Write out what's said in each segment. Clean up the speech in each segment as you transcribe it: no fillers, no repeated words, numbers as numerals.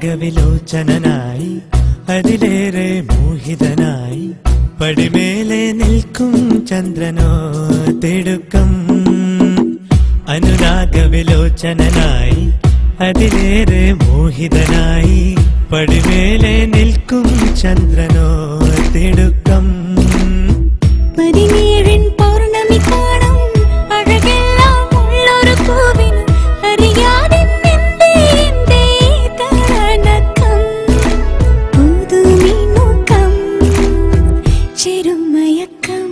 അനുരാഗവിലോചനായി അതിലേറെ മോഹിതനായി പടിമേലെ നിൽക്കും ചന്ദ്രനോ തിടുക്കം. അനുരാഗവിലോചനായി അതിലേറെ മോഹിതനായി പടിമേലെ നിൽക്കും ചന്ദ്രനോ തിടുക്കം. പതിനേഴിൻ പൗർണമി കാണും അഴകെല്ലാം ഉള്ളൊരു പൂവിന് അറിയാതെ തണക്കം പുതുമിനുക്കം ചെറുമയക്കം.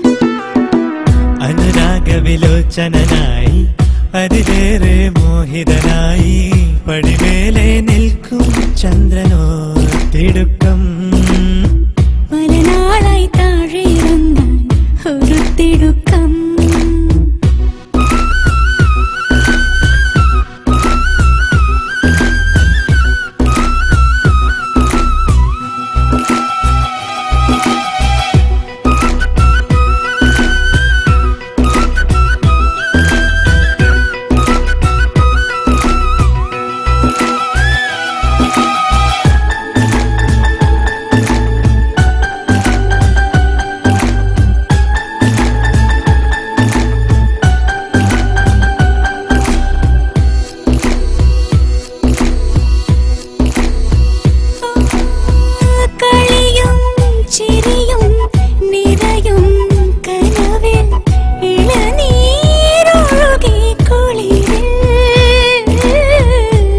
അനുരാഗവിലോചനായി അതിലേറെ മോഹിതനായി പടിമേലെ നിൽക്കും ചന്ദ്രനോ തിടുക്കം. പല നാളായി താഴെ ഇറങ്ങാൻ ഒരു തിടുക്കം.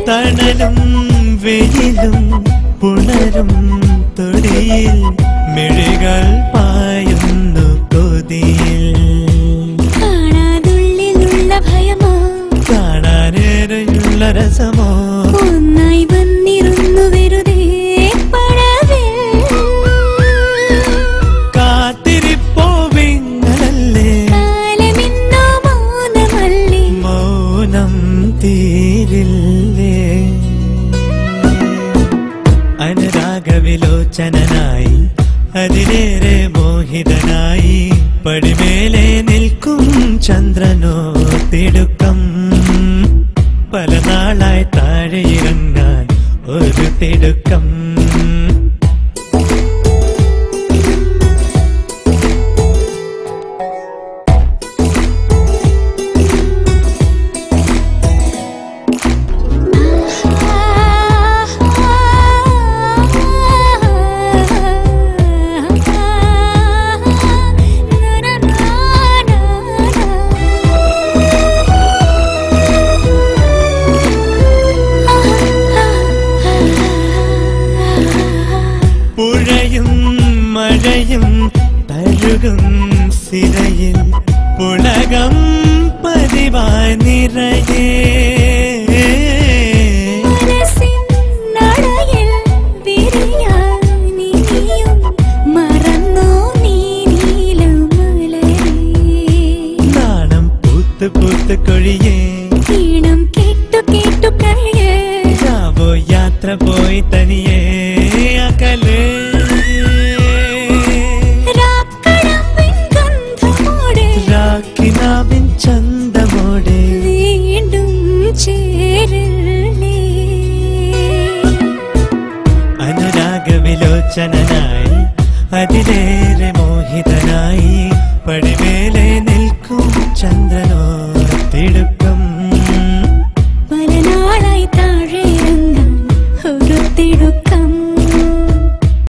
തണലും വെയിലും പുണരും തൊടിയിൽ മിഴികൾ പായുന്നു കൊതിയിൽ. കാണാതുള്ളിലുള്ള ഭയമോ കാണാനേറെയുള്ള രസമോ ഒന്നായി വന്നിരുന്നു വെറുതെ പടവിൽ. കാത്തിരിപ്പോ വിങ്ങലല്ലേ കാലമിന്നോ മൗനമല്ലേ മൗനം തീരില്ലേ. അനുരാഗവിലോചനായി അതിലേറെ മോഹിതനായി പടിമേലെ നിൽക്കും ചന്ദ്രനോ തിടുക്കം. പല നാളായി താഴെ ഇറങ്ങാൻ ഒരു തിടുക്കം. പുഴയും മഴയും തഴുകും സിരയിൽ പുളകം പതിവായി നിറയേ. നാണം പൂത്ത് പൂത്ത് കൊഴിയേ ഈണം കേട്ടു കേട്ടു കഴിയേ. രാവോ യാത്ര പോയി തനിയേ അകലേ. രാക്കിനാവിൻ ചന്തമോടെ വീണ്ടും ചേരലേ. അനുരാഗവിലോചനായി അതിലേറെ മോഹിതനായി പടിമേലെ നിൽക്കും ചന്ദ്രനോ തിടുക്കം.